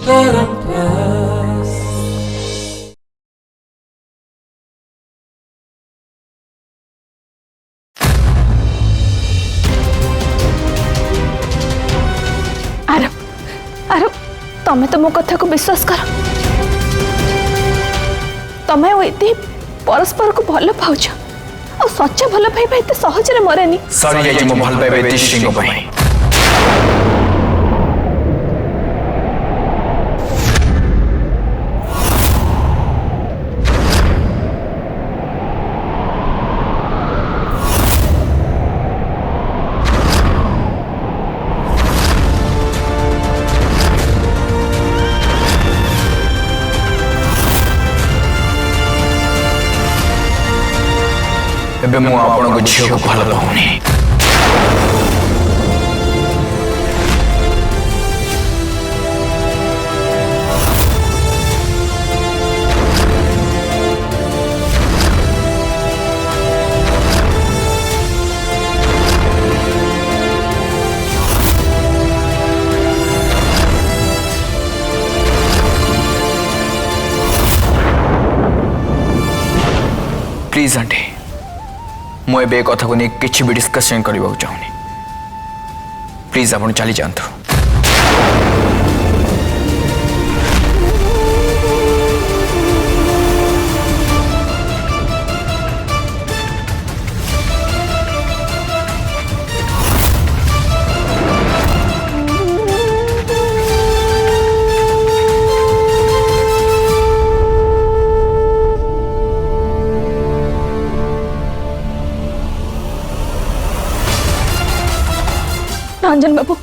आरव आरव तमे तो मो कथा को विश्वास कर तमे ये परस्पर को भल पाउछ और सच्चा भल पाइबा एते सहज रे मरेनी सरी जाई मो भल पाइबा एते सिंह पई एबे मु आपण को झियो को भल पाउनी प्लीज आंटी मु ए कथा को नहीं किसी भी डिस्कशन करने चाहूनी प्लीज आप चली जातु रंजन बाबू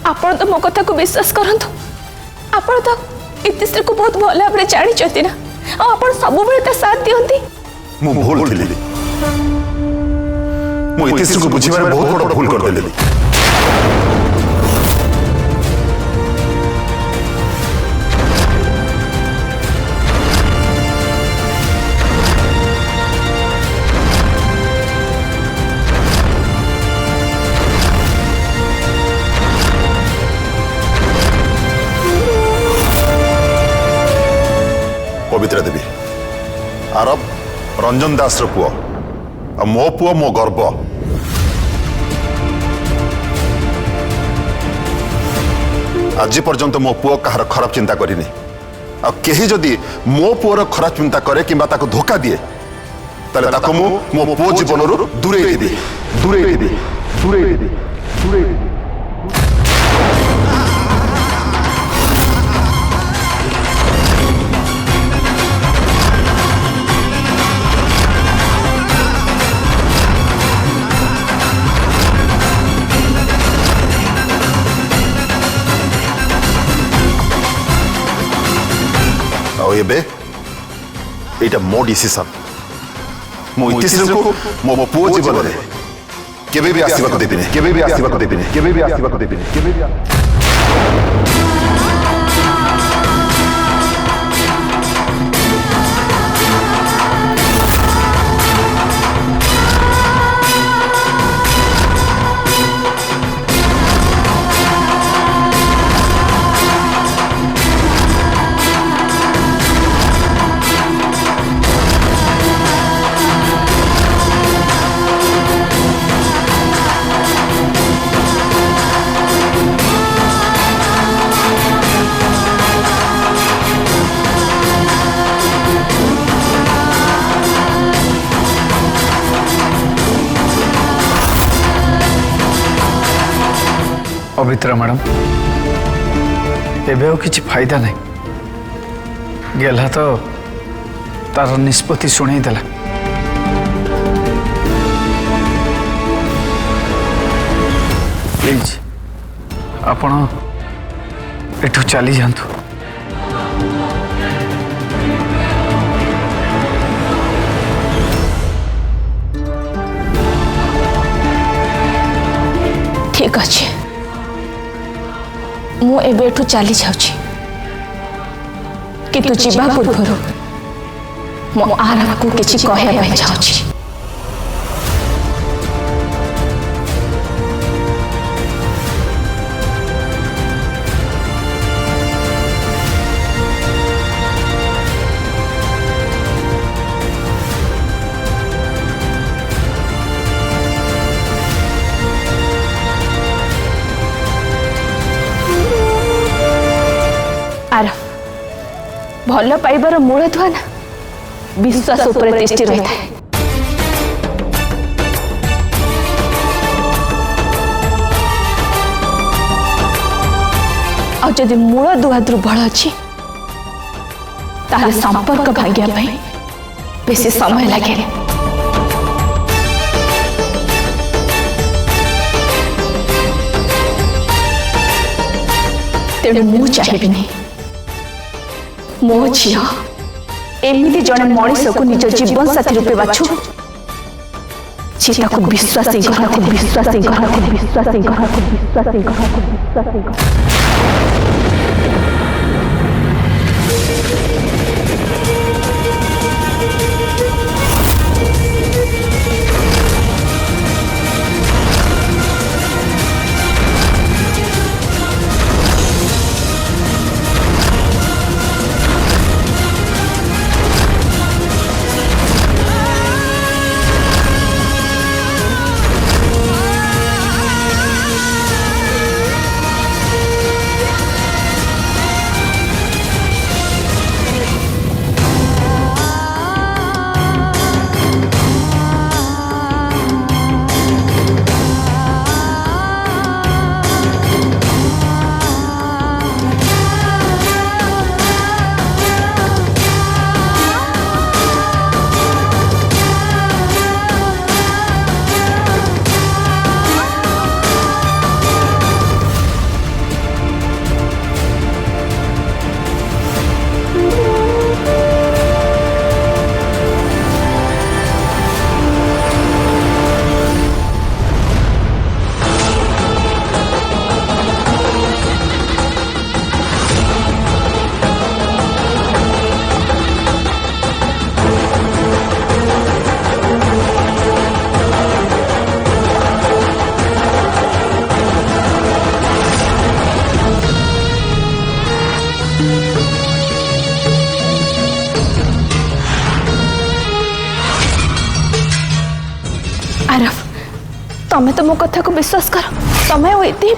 आपण तो मो कथा को विश्वास करंतु आपण तो इतिश्री को बहुत भल भाव जानी ना आपण सब बेले साथ दियंती मु भूल थिली मु इतिश्री को बुझिबार बहुत बड़ भूल कर देली पवित्रा देवी आरब रंजन दास रो पुओ आ मो पुओ मो गर्व आज पर्यंत मो पुओ कहार खराब चिंता करिनी आ केही जदी मो पुओर खराब चिंता करे किंबा ताको धोखा दिए तले ताको मो पुओ जीवन रो दूरे देबी दूरे देबी दूरे देबी दूरे देबी एटा मो डिसीजन मो इतिश्री को मो पुओ जीवन रे केबे भी आसीबा को देबिनी केबे भी आसीबा को देबिनी केबे भी आसीबा को देबिनी केबे भी पवित्रा मैडम एबे किसी फायदा नहीं गेला तो तार निष्पत्ति शुणी देला प्लीज आपण एठू चली जातु ठीक अच्छे मु एबेठू चली जाऊची कि तू जीवा पूर्व मो आरव को किसी कहया चाहूची आरफ भल पाइबार मूल धुआ ना विश्वास उपर दृष्टि रही है। और जदि मूल दुआ दुर्बल अच्छी तार संपर्क भांगिया बेसी समय लगे। तेणु मु चाहिए मो झी एमती जड़े मनीष को निज जीवन साथी रूपे बाछु विश्वास आरफ तमें तो मो कथा को विश्वास कर तमें ये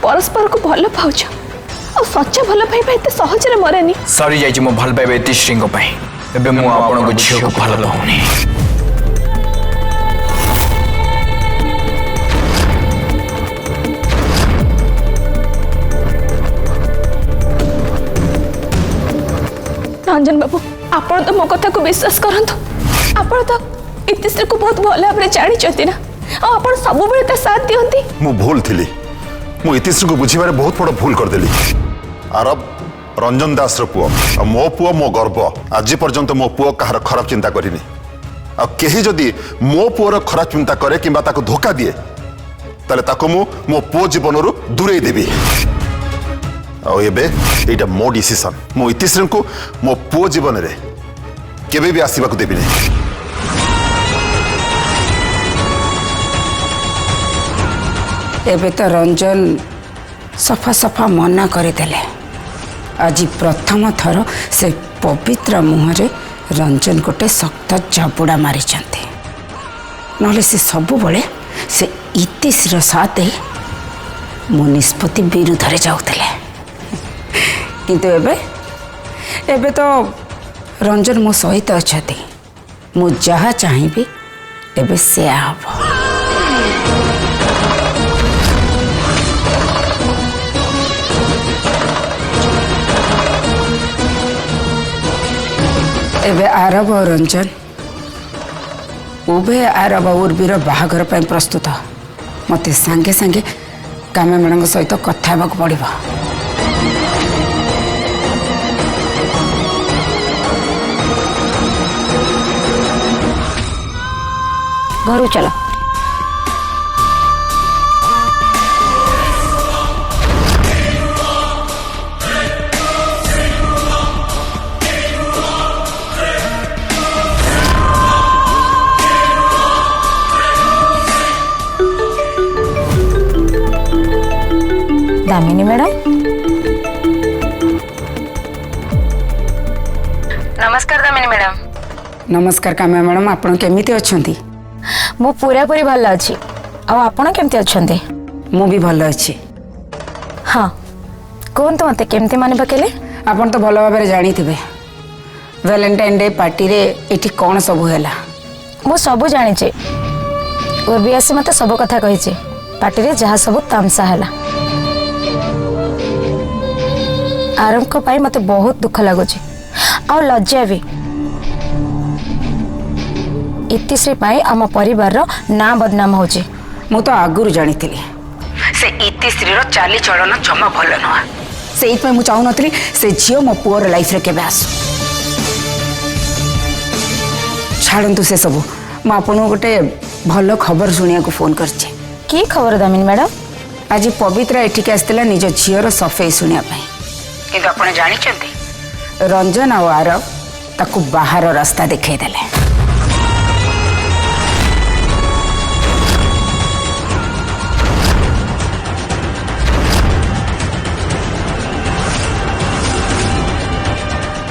परस्पर को भल पाउछ और सच्चा भल पाइबा एते सहज रे मरेनी। सरी जाई मो भल पाइबा इतिश्री एबे मु आपण को झियो को भल पाउनी। रंजन बाबू आपण तो मो कथा को विश्वास करंतु आपण तो इतिश्री को बहुत भल भाव जानी ना आपण सब बेले साथ दियंती। मु भूल थिली मु इतिश्री को बुझीबारे बहुत बड़ भूल कर देली। आरब रंजन दास रो पुओ आ मो पुओ मो गर्व आज पर्यंत मो पुओ कहार खराब चिंता करिनी। आ केही जदी मो पुओर खराब चिंता करे किंबा ताको धोखा दिए ताले ताको मो पुओ जीवन रु दूरे देबी। आ एबे एटा मो डिसीजन मो इतिश्री को मो पुओ जीवन रे केबे भी आसीबा को देबी नहीं। एबे तो रंजन सफा सफा मना करदेले। आज प्रथम थर से पवित्र मुहरे रंजन गोटे शक्त जबुड़ा मारी नहले से सबु बड़े से इतिश्री साथ दे मो निष्पत्ति विरुद्ध जाऊले। किंतु एबे तो रंजन मो सहित अच्छा मु जहाँ चाहिए एबे से हम। एबे आरब और रंजन उभय आरब उर्वीर बाहागर पर प्रस्तुत मत सांगे सांगे कामे मैडम सहित कथा हेबाक पड़िबो। घर चलो। दामिनी मैडम नमस्कार। दामिनी मैडम नमस्कार। काम्या मैडम आपण केमिति अछंती? मु पूरा पूरी भल अछि। आ आपण केमति अछंती? मु भी भल अछि। हाँ कहंतु मते केमति माने पकेले? आपण तो भल भाव जानी थे वैलेंटाइन डे पार्टी रे एठी कौन सब हैला मु सब जानी उर्वी आसी मत सब कथा कही पार्टी रे जहाँ सब तामसा है आरंभ को पाई मते बहुत दुख लगुच आ लज्जा भी इतिश्री पाई आम परिवार रो ना बदनाम होचे मु तो आगुरु जानी थी से इतिश्री रो चाली चलन जमा भल नुआ से मु चाहू नथली से झियो मो पुअर लाइफ रे केबे आसु छाड़ू से सब मु आपन गोटे भल खबर शुणिया को फोन करछे की खबर दामिनी मैडम आज पवित्रा एठिक आसला निज झीर सफेई शुणा किंतु आपण जानी रंजन आ आरव ताकू बाहर रास्ता देखई देले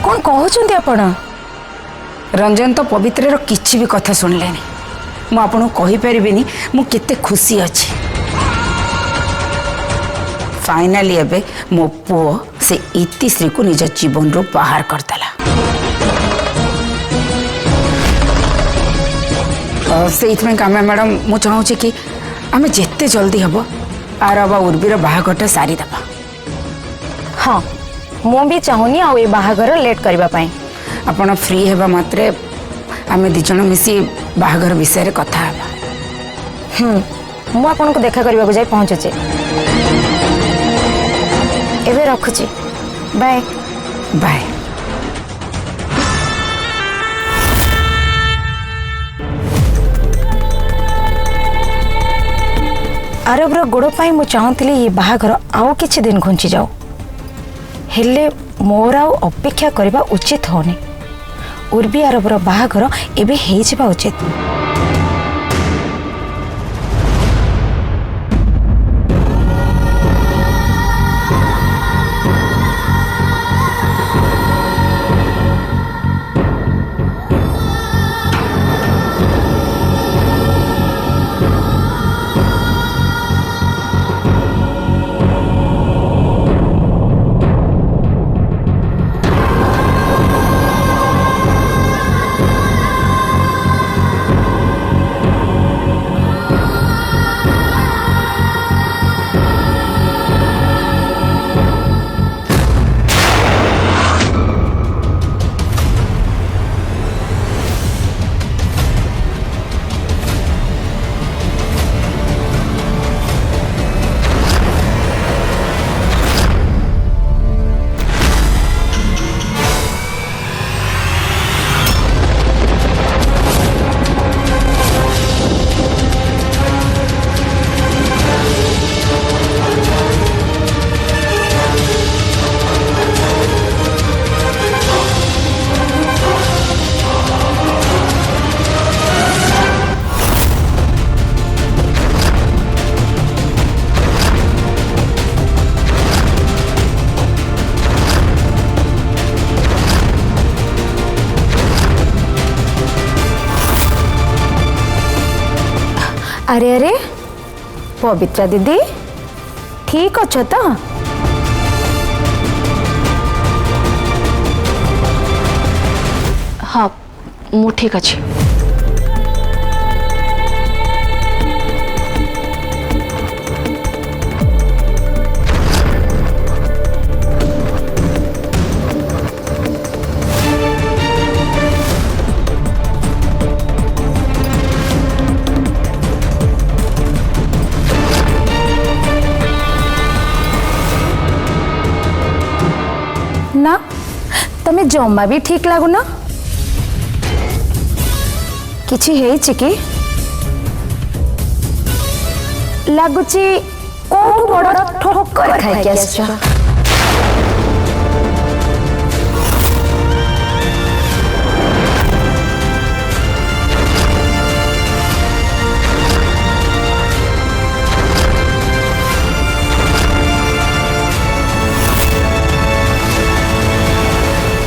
कौन कहते आपण रंजन तो पवित्र किसी भी कथा शुणिले मु आपन कहि परिबिनी मु केते खुशी अछि फाइनली एबे मो पुओ से इतिश्री को निज जीवन रो बाहर करतला से इतमें कामे मैडम मु चाहू कि आमे जेते जल्दी हबो आरबा उर्बीर बाहागटा सारी दबा हाँ मु भी चाहूनी आ ए बाहागर लेट करबा पई आपण फ्री हेबा मात्रे आमे दिजण मिसी बाहागर विषय रे कथा हेबा मु आपन को देखा करबा को जाई पहुंचे एबे रखुची बाय बाय आरबर गोड़ पाई मु चाहूली ये बाहागर आउ किछि दिन घुंची जाओ हेले मोर आउ अपेक्षा करबा उचित होनी उर्वी आरबर बाहागर एबे हेइ जिबा उचित अरे अरे पवित्रा दीदी ठीक अच्छो तो हाँ मु ठीक अच्छी ना तमे जम्मा भी ठीक लगुना किछि हेइछि कि लागुची कोन बड़ ठोकर खाइ के आछो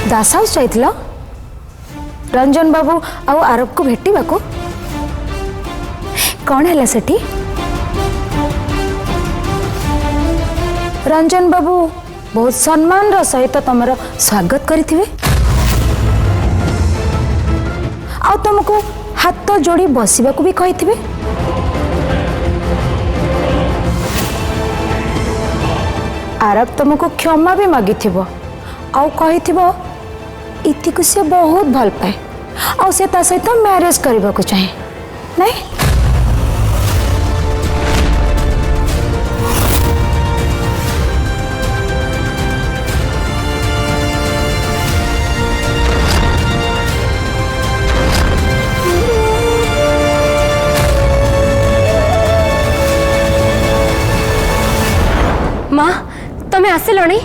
दास हाउस जाइथिला रंजन बाबू आउ आरब को भेटिबा को कौन है सेठी रंजन बाबू बहुत सम्मान सहित तुमर स्वागत करिथिबे आ तुमको हाथ जोड़ी बसवा भी कही आरब तुमको क्षमा भी मागी आउ कही इति को से बहुत भल पाए आ से ता सहित मैरिज करने को चाहे नहीं माँ तमें आसिलणी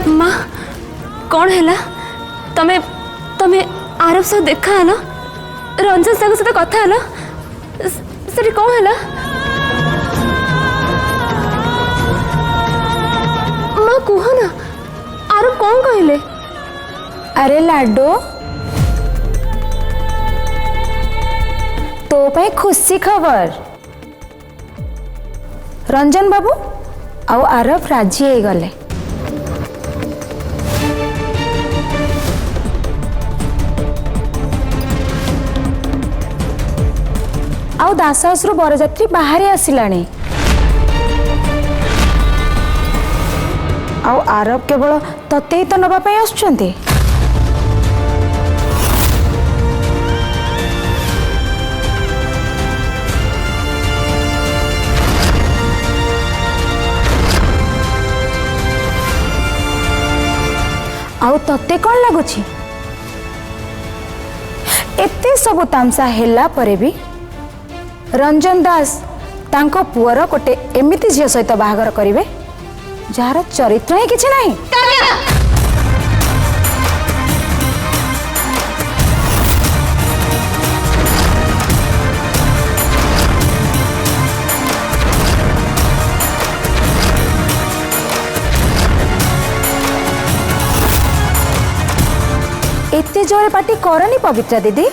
माँ कौन है तमें तमें आरब सह देखा है रंजन सहित कथा है से कौन है माँ कुह ना आरब कौन कहले अरे लाडो तो पे खुशी खबर रंजन बाबू आउ आरब राजी हो गले आउ दास हाउस बरजात्री बाहरी आसिलाणी आउ आरब केवल तते ही तो नबा पाई आसुचंती आउ तते कौन लगुची एते सब तामसा हेला परे भी रंजन दास तांको पुअर गोटे एमिति झियो सहित बाहागर करिवे जार चरित्र ही किछि नहीं एते जोरे पार्टी करनी पवित्रा दीदी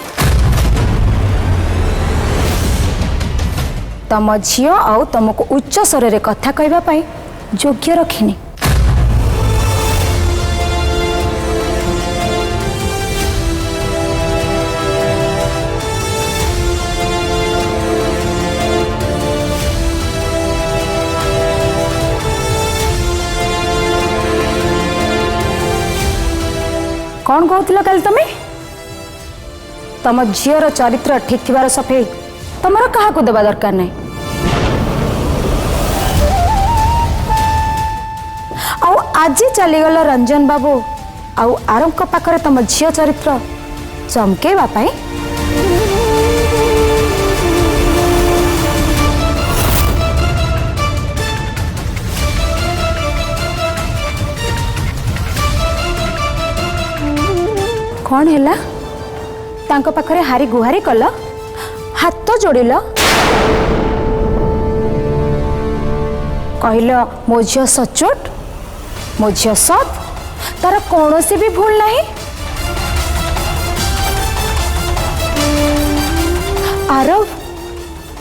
तम झियो आउ तुमको उच्च स्वर रे कथा कहबा पाई योग्य रखिनी कौन कहूल कल तुम्हें तम झीर चरित्र ठीक थिबार सफेई तुमर क्या देवा दरकार नहीं आउ आज चलीगल रंजन बाबू आउ आरब पाखरे तुम झील चरित्र चमकेवा पाई कौन है तांको पाखरे हारी गुहारी कल हाथ जोड़िल कहल मो झील सचोट मो झील सत तार कौन सी भी भूल नहीं आरव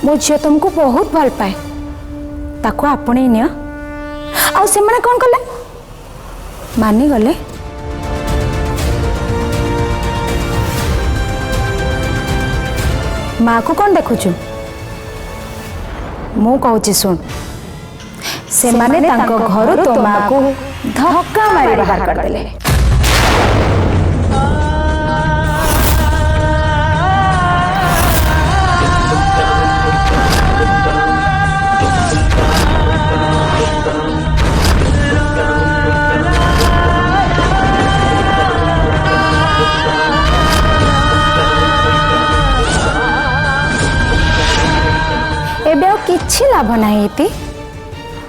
मो झील तुमको बहुत भल पाए ताको आपणे निया आ से माने कौन कले मानी गले माँ को कौन देखुचु मु कहूची सुन से माने तांको घर तो माँ को धक्का मारी बाहर कर देले एबे किछि लाभ नहीं इति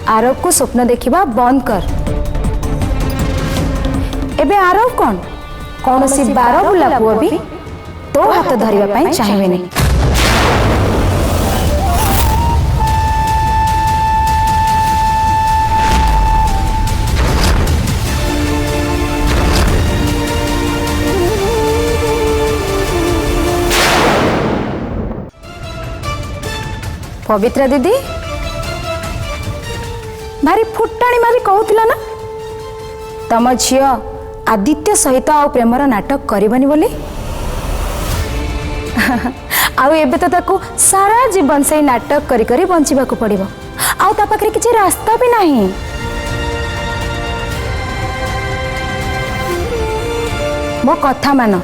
आरब को स्वप्न देखिबा बंद कर एबे आरब कौन सी 12 बुला पुओ भी तो हाथ धरिबा पई चाहिबे नहीं पवित्रा दीदी भारी फुटाणी मारी कहूला ना तम झील आदित्य सहित आ प्रेमर नाटक करबनी बोली आउ एबे तो ताकू सारा जीवन से नाटक करी करी बंचिबा को पड़िबो आउ ता पाखरे किछि रास्ता भी नहीं। मो कथा मान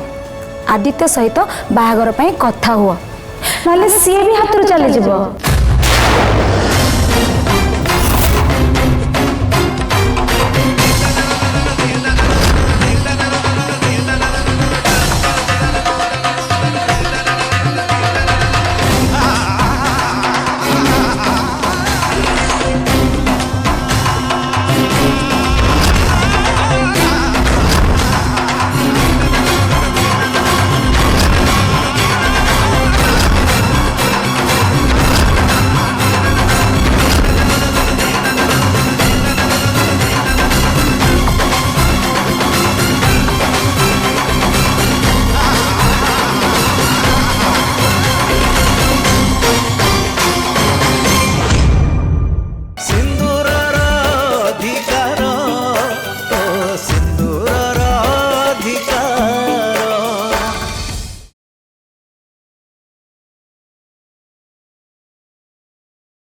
आदित्य सहित बाहागर पई कथा हुआ नले सी भी हाथ चली जीव।